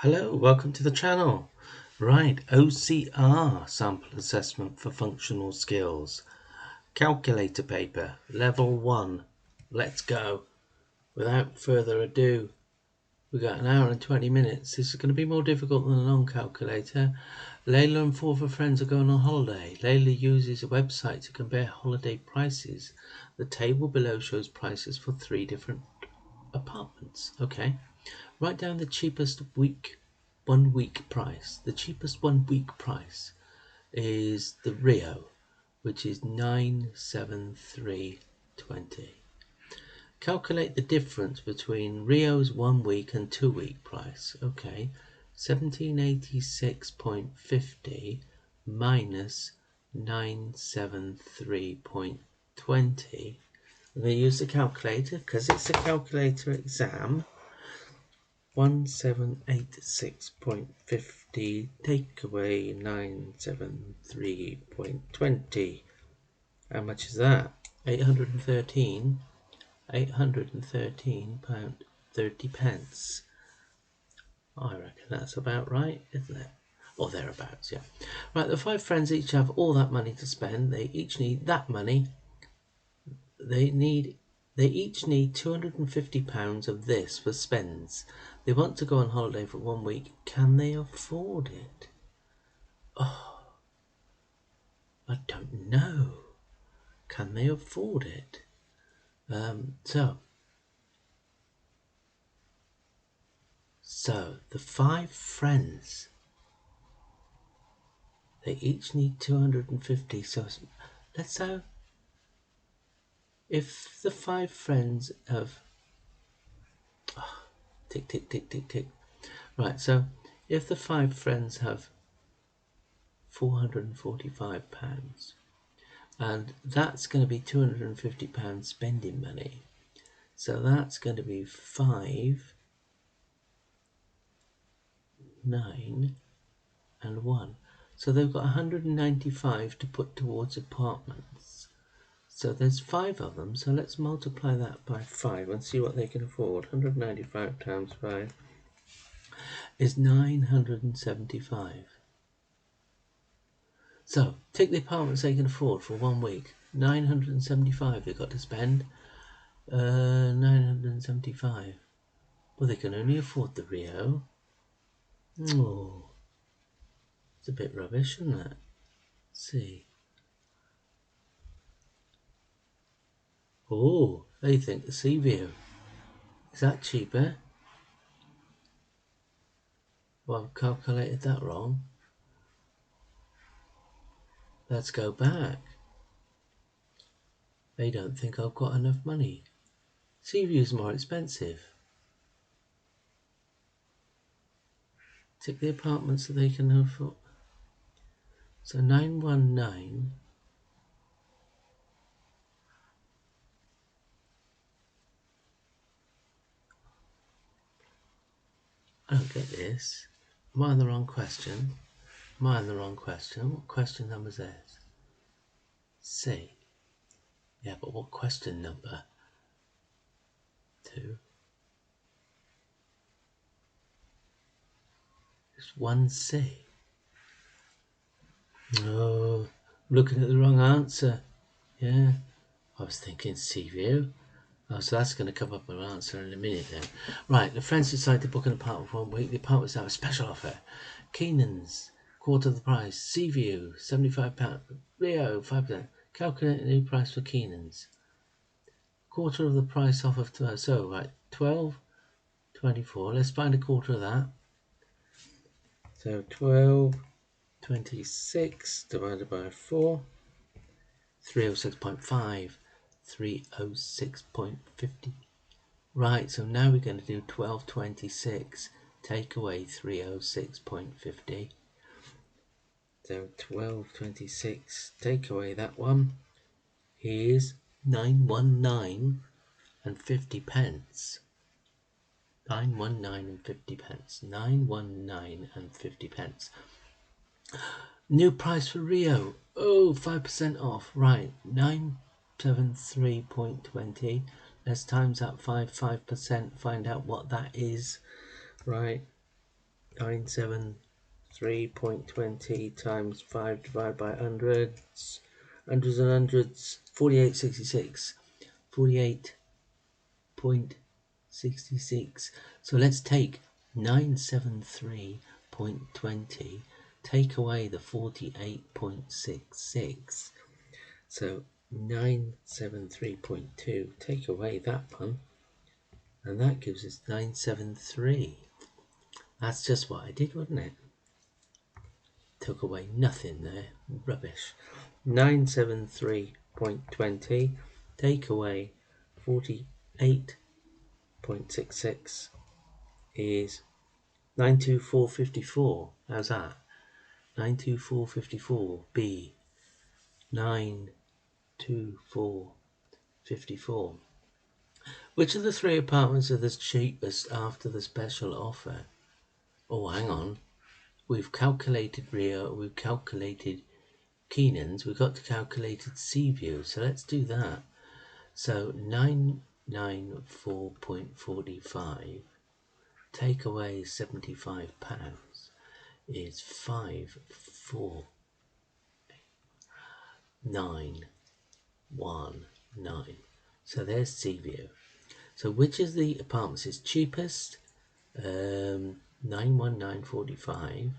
Hello, welcome to the channel. Right, OCR sample assessment for functional skills. Calculator paper, level 1. Let's go. Without further ado, we got an hour and 20 minutes. This is going to be more difficult than a long calculator. Layla and 4 of her friends are going on holiday. Layla uses a website to compare holiday prices. The table below shows prices for 3 different apartments. Okay. Write down the cheapest 1 week price. The cheapest 1 week price is the Rio, which is 973.20. Calculate the difference between Rio's 1 week and 2 week price. Okay, 1786.50 minus 973.20. I'm going to use the calculator because it's a calculator exam. 1786.50 take away 973.20. How much is that? 813 pound 30 pence. I reckon that's about right, isn't it? Or thereabouts, yeah. Right, the 5 friends each have all that money to spend. They each need that money. They each need £250 of this for spends. They want to go on holiday for 1 week. Can they afford it? Oh, I don't know. Can they afford it? So the 5 friends, they each need 250. So let's say if the 5 friends have tick tick tick tick tick. Right, so if the 5 friends have £445, and that's going to be £250 spending money, so that's going to be 5, 9 and 1. So they've got 195 to put towards apartments. So there's 5 of them, so let's multiply that by 5 and see what they can afford. 195 times 5 is 975. So take the apartments they can afford for 1 week. 975 they've got to spend. 975. Well, they can only afford the Rio. Oh, it's a bit rubbish, isn't it? Let's see. Oh, they think the sea view. Is that cheaper? Well, I've calculated that wrong. Let's go back. They don't think I've got enough money. Sea view's more expensive. Tick the apartments that they can afford. So 919. I don't get this. Am I on the wrong question? Am I on the wrong question? What question number is this? C. Yeah, but what question number? 2. It's 1C. Oh, I'm looking at the wrong answer. Yeah, I was thinking sea view. Oh, so that's going to come up with an answer in a minute then. Right, the friends decide to book an apartment for 1 week. The apartment's now a special offer. Keenan's, quarter of the price. Sea view, £75. Rio, 5%. Calculate the new price for Keenan's. Quarter of the price off of, so right, 12.24. Let's find a quarter of that. So 12.26 divided by 4. 306.5. 306.50. Right, so now we're going to do 12.26. Take away 306.50. So 12.26. Take away that one. Here's 919 and 50 pence. 919 and 50 pence. 919 and 50 pence. New price for Rio. Oh, 5% off. Right, 973.20. Let's times that 5%. Find out what that is. Right, 973.20 times 5 divided by hundreds. Hundreds and hundreds. 48.66. 48.66. So let's take 973.20, take away the 48.66. So 973.2, take away that one, and that gives us 973. That's just what I did, wasn't it? Took away nothing there. Rubbish. 973.20, take away 48.66 is 92454. How's that? 92454. B. 92454. Which of the three apartments are the cheapest after the special offer? Oh, hang on. We've calculated Rio, we've calculated Keenan's, we've got to calculate Seaview, so let's do that. So 994.45, take away £75 is 54919. So there's Seaview. So which of the apartments is cheapest? 91945,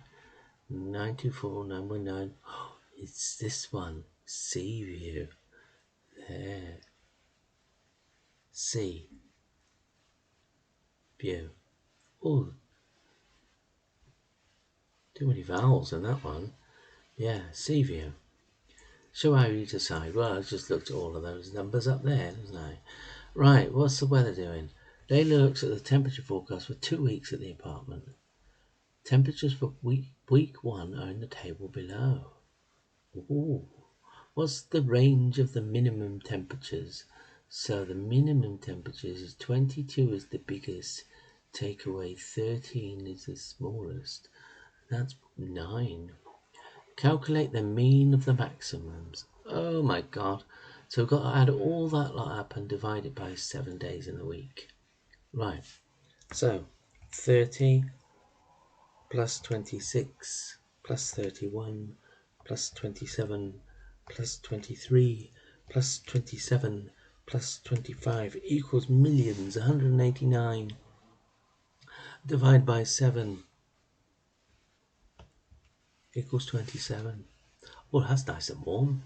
924919. Oh, it's this one, Seaview. There. C. View. Oh, too many vowels in that one. Yeah, Seaview. So how you decide? Well, I just looked at all of those numbers up there, didn't I? Right, what's the weather doing? Layla looks at the temperature forecast for 2 weeks at the apartment. Temperatures for week 1 are in the table below. Ooh. What's the range of the minimum temperatures? So the minimum temperatures is 22 is the biggest, take away 13 is the smallest. That's 9. Calculate the mean of the maximums. Oh my god. So we've got to add all that lot up and divide it by 7 days in the week. Right. So 30 plus 26 plus 31 plus 27 plus 23 plus 27 plus 25 equals millions. 189. Divide by 7 equals 27. Oh, that's nice and warm.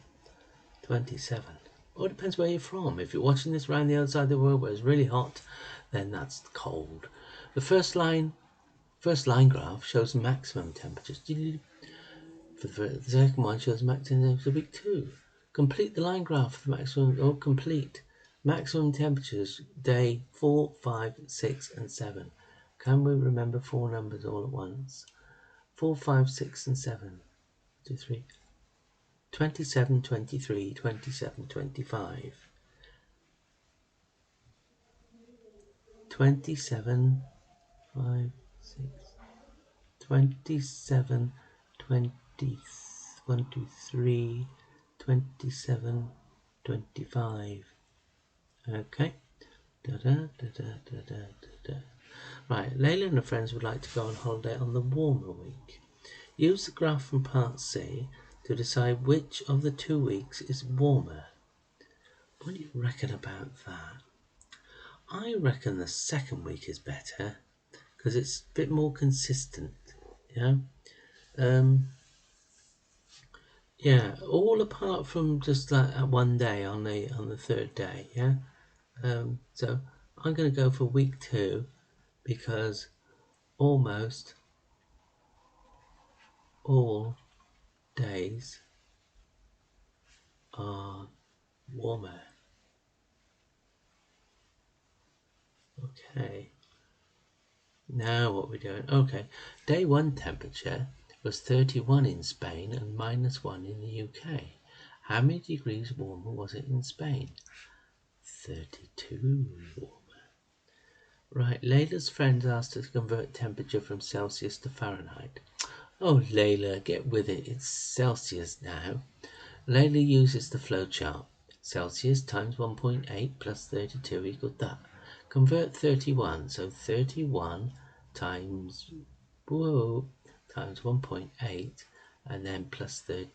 27. Oh, it depends where you're from. If you're watching this around the other side of the world where it's really hot, then that's cold. The first line graph shows maximum temperatures. For the second one shows maximum temperatures of week 2. Complete the line graph for the maximum, or complete maximum temperatures day 4, 5, 6, and 7. Can we remember 4 numbers all at once? 4, 5, 6, and 7. 2, 3. 27, 23, 27, 25. 27, 5, 6, 27, 20, 1, 2, 3, 27, 25. Okay. Da, da, da, da, da, da, da. Right, Layla and her friends would like to go on holiday on the warmer week. Use the graph from part C to decide which of the 2 weeks is warmer. What do you reckon about that? I reckon the second week is better because it's a bit more consistent. Yeah. Yeah, all apart from just that one day on the third day. Yeah. So I'm going to go for week 2 because almost all days are warmer. Okay. Now what we're doing? Okay. Day 1 temperature was 31 in Spain and -1 in the UK. How many degrees warmer was it in Spain? 32 warmer. Right, Layla's friends asked her to convert temperature from Celsius to Fahrenheit. Oh, Layla, get with it. It's Celsius now. Layla uses the flowchart. Celsius times 1.8 plus 32 equals that. Convert 31. So 31 times whoa, times 1.8 and then plus 30.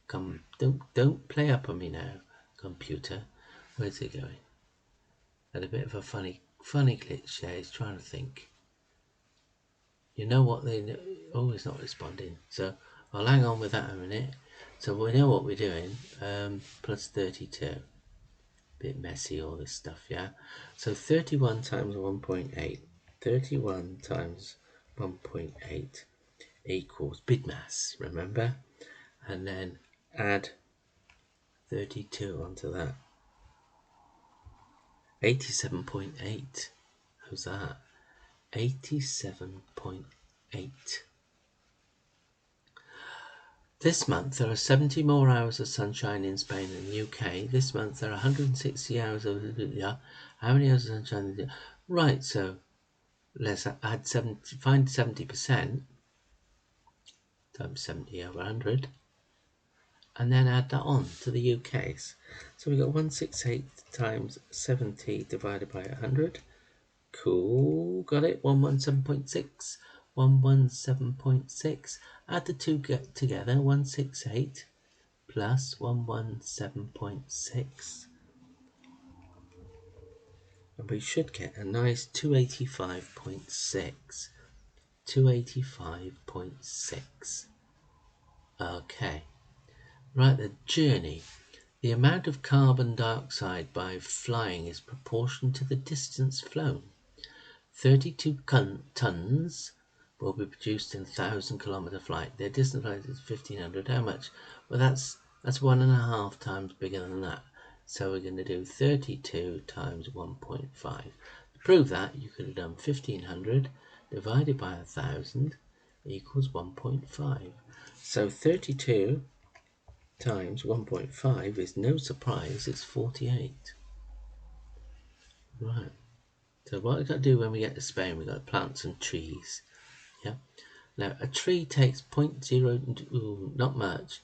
Come, don't play up on me now, computer. Where's it going? Had a bit of a funny glitch there. He's trying to think. You know what they know? Oh, it's not responding. So I'll hang on with that a minute. So we know what we're doing. Plus 32. Bit messy all this stuff, yeah. So 31 times 1.8. 31 times 1.8 equals BIDMAS, remember? And then add 32 onto that. 87.8. How's that? 87.8. This month there are 70 more hours of sunshine in Spain and the UK. This month there are 160 hours of... How many hours of sunshine? Right, so let's add 70, find 70% times 70 over 100 and then add that on to the UK's. So we got 168 times 70 divided by 100. Cool, got it. 117.6. 117.6. Add the two together. 168 plus 117.6. And we should get a nice 285.6. 285.6. Okay. Right, the journey. The amount of carbon dioxide by flying is proportional to the distance flown. 32 tons will be produced in 1,000-kilometer flight. Their distance flight is 1,500. How much? Well, that's 1.5 times bigger than that. So we're going to do 32 times 1.5. To prove that, you could have done 1,500 divided by 1,000 equals 1.5. So 32 times 1.5 is, no surprise, it's 48. Right. So what we've got to do when we get to Spain, we've got to plant some trees. Yeah. Now a tree takes 0.0, not much.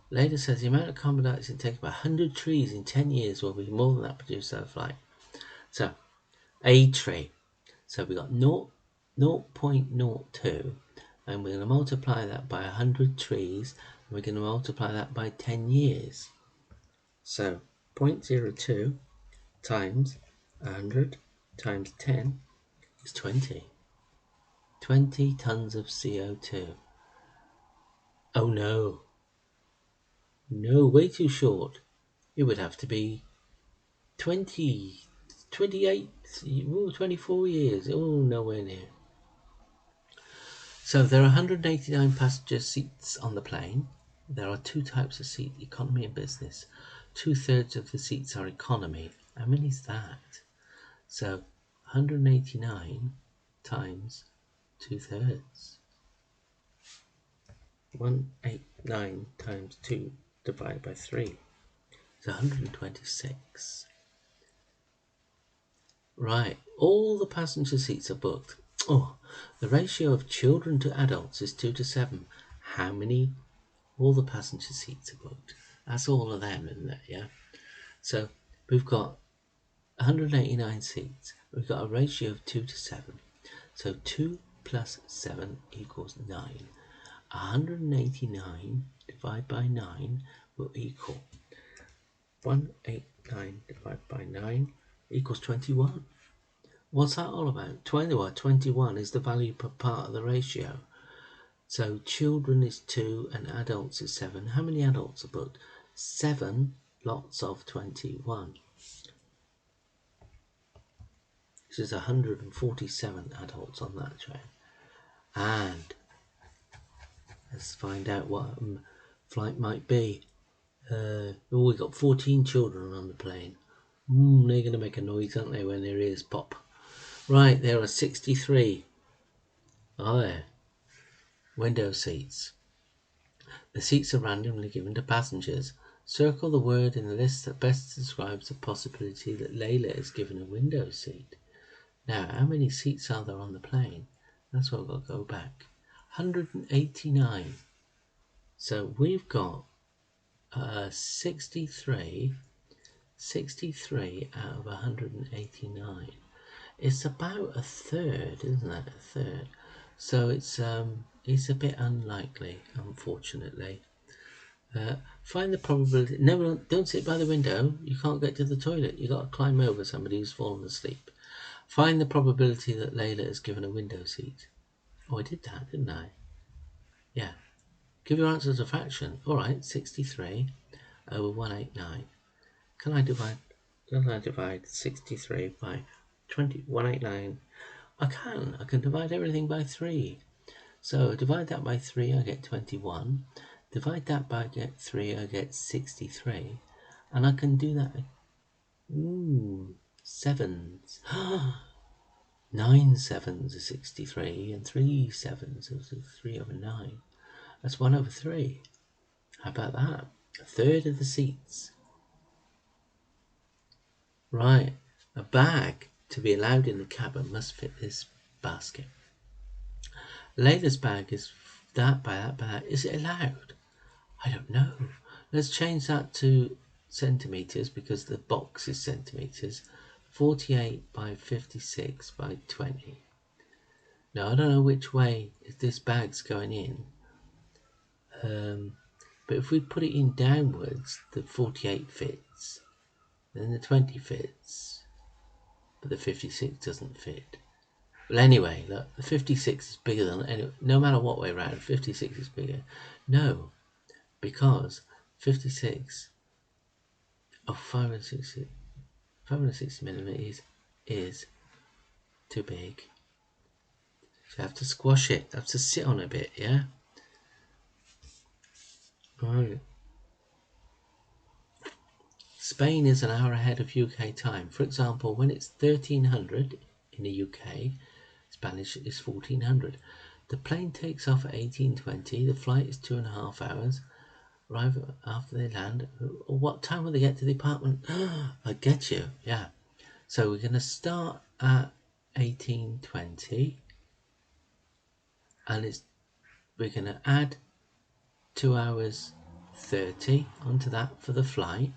Later says the amount of carbon dioxide taken by 100 trees in 10 years will be more than that produced out of flight. So a tree. So we got 0.02, and we're going to multiply that by 100 trees, and we're going to multiply that by 10 years. So 0.02 times 100 times 10 is 20. 20 tons of CO2. Oh no. No, way too short. It would have to be 20, 28, 24 years. Oh, nowhere near. So there are 189 passenger seats on the plane. There are two types of seat, economy and business. 2/3 of the seats are economy. How many is that? So 189 times 2/3. 189 times 2 divided by 3 is 126. Right, all the passenger seats are booked. Oh, the ratio of children to adults is 2 to 7. How many? All the passenger seats are booked. That's all of them, isn't it? Yeah. So we've got 189 seats. We've got a ratio of 2 to 7. So 2 plus 7 equals 9. 189 divided by 9 will equal 189 divided by 9 equals 21. What's that all about? 21 is the value per part of the ratio. So children is 2 and adults is 7. How many adults are booked? 7 lots of 21. This is 147 adults on that train. And let's find out what flight might be. We've got 14 children on the plane. They're going to make a noise, aren't they, when their ears pop? Right, there are 63. Are there? Window seats. The seats are randomly given to passengers. Circle the word in the list that best describes the possibility that Layla is given a window seat. Now, how many seats are there on the plane? That's where we'll go back. 189. So we've got 63 out of 189. It's about a third, isn't it? A third. So it's a bit unlikely, unfortunately. Find the probability. No, don't sit by the window. You can't get to the toilet. You got to climb over somebody who's fallen asleep. Find the probability that Layla is given a window seat. Oh, I did that, didn't I? Yeah. Give your answer as a fraction. All right, 63 over 189. Can I divide 63 by 189? I can. I can divide everything by 3. So divide that by 3, I get 21. Divide that by 3, I get 63. And I can do that. Ooh, sevens. 9 sevens are 63, and 3 sevens is 3 over 9. That's 1 over 3. How about that? A third of the seats. Right. A bag to be allowed in the cabin must fit this basket. Layla's bag is that by that by that. Is it allowed? I don't know. Let's change that to centimeters because the box is centimeters. 48 by 56 by 20. Now I don't know which way this bag's going in. But if we put it in downwards, the 48 fits. Then the 20 fits. But the 56 doesn't fit. Well, anyway, look, the 56 is bigger than no matter what way around. 56 is bigger. No, because 56 of 560 millimeters is too big. So you have to squash it. You have to sit on a bit, yeah. Right. Spain is an hour ahead of UK time. For example, when it's 1300 in the UK, Spanish is 1400. The plane takes off at 1820. The flight is 2.5 hours. Arrive after they land. What time will they get to the apartment? I get you. Yeah. So we're going to start at 1820, and we're going to add 2 hours 30 onto that for the flight.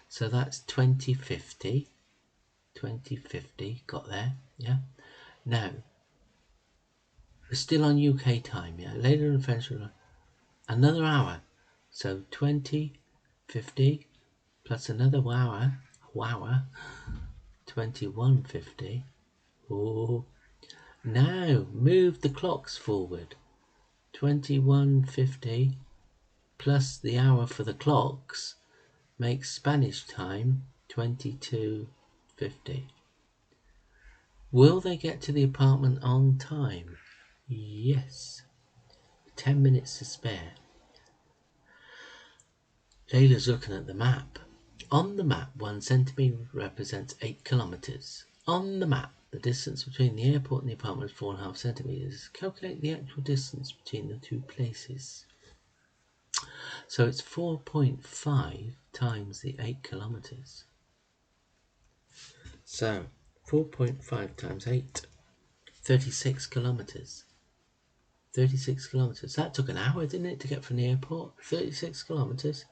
So that's 2050. 2050. Got there? Yeah. Now we're still on UK time. Yeah. Later in French, another hour. So 2050 plus another hour. 2150. Oh, now move the clocks forward. 2150 plus the hour for the clocks makes Spanish time 2250. Will they get to the apartment on time? Yes. 10 minutes to spare. Layla's looking at the map. On the map, 1 centimetre represents 8 kilometres. On the map, the distance between the airport and the apartment is 4.5 centimetres. Calculate the actual distance between the two places. So it's 4.5 times the 8 kilometres. So 4.5 times 8, 36 kilometres. 36 kilometres. That took an hour, didn't it, to get from the airport? 36 kilometres.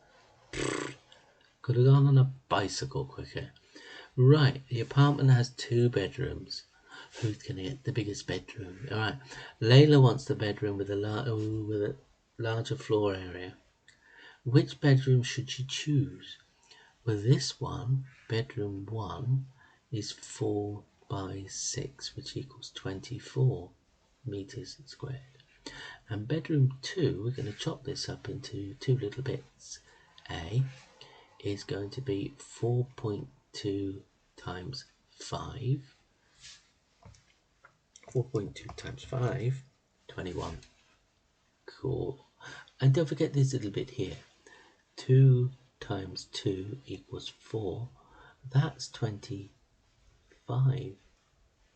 Could have gone on a bicycle quicker. Right, the apartment has 2 bedrooms. Who's going to get the biggest bedroom? All right, Layla wants the bedroom with a larger floor area. Which bedroom should she choose? Well, this one, bedroom 1, is 4 by 6, which equals 24 meters squared. And bedroom 2, we're going to chop this up into 2 little bits. A is going to be 4.2 times 5. 4.2 times 5, 21. Cool. And don't forget this little bit here. 2 times 2 equals 4. That's 25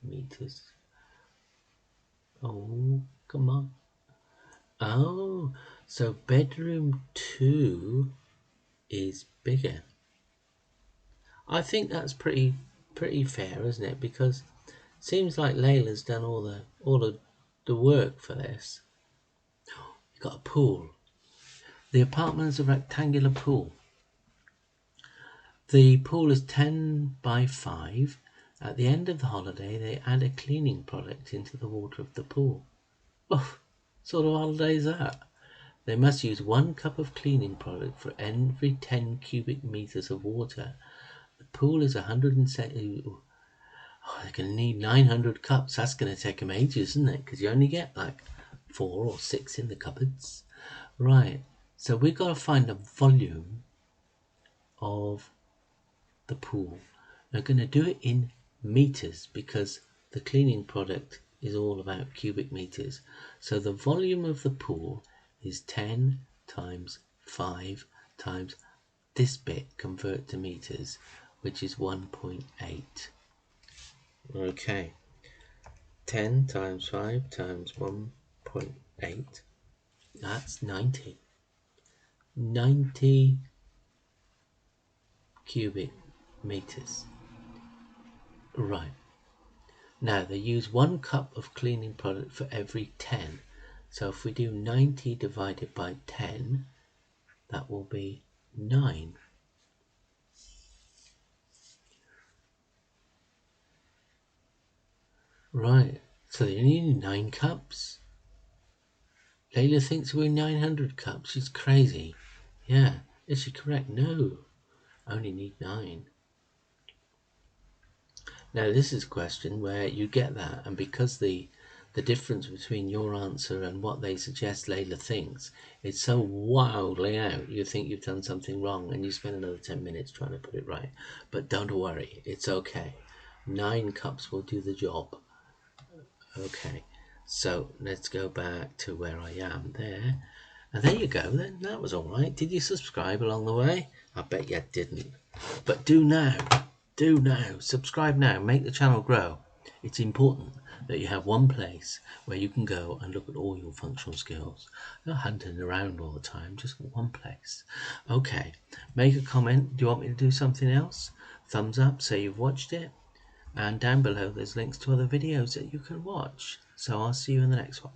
meters. Oh, come on. Oh, so bedroom 2 is bigger. I think that's pretty fair, isn't it? Because it seems like Layla's done all of the work for this. You've got a pool. The apartment is a rectangular pool. The pool is 10 by 5. At the end of the holiday, they add a cleaning product into the water of the pool. Oh, sort of holiday is that? They must use 1 cup of cleaning product for every 10 cubic meters of water. The pool is 170. Oh, they're going to need 900 cups. That's going to take them ages, isn't it? Because you only get like 4 or 6 in the cupboards. Right. So we've got to find the volume of the pool. We're going to do it in meters because the cleaning product is all about cubic meters. So the volume of the pool is 10 times 5 times this bit convert to meters, which is 1.8. Okay, 10 times 5 times 1.8, that's 90. 90 cubic meters. Right. Now they use 1 cup of cleaning product for every 10. So if we do 90 divided by 10, that will be 9. Right, so they need 9 cups. Layla thinks we're 900 cups. She's crazy. Yeah, is she correct? No, only need 9. Now this is a question where you get that, and because the difference between your answer and what they suggest Layla thinks is so wildly out, you think you've done something wrong and you spend another 10 minutes trying to put it right. But don't worry, it's okay. 9 cups will do the job. Okay, so let's go back to where I am there. And there you go then, that was alright. Did you subscribe along the way? I bet you didn't. But do now, subscribe now, make the channel grow. It's important that you have one place where you can go and look at all your functional skills. Not hunting around all the time, just one place. Okay, make a comment. Do you want me to do something else? Thumbs up, say you've watched it. And down below there's links to other videos that you can watch. So I'll see you in the next one.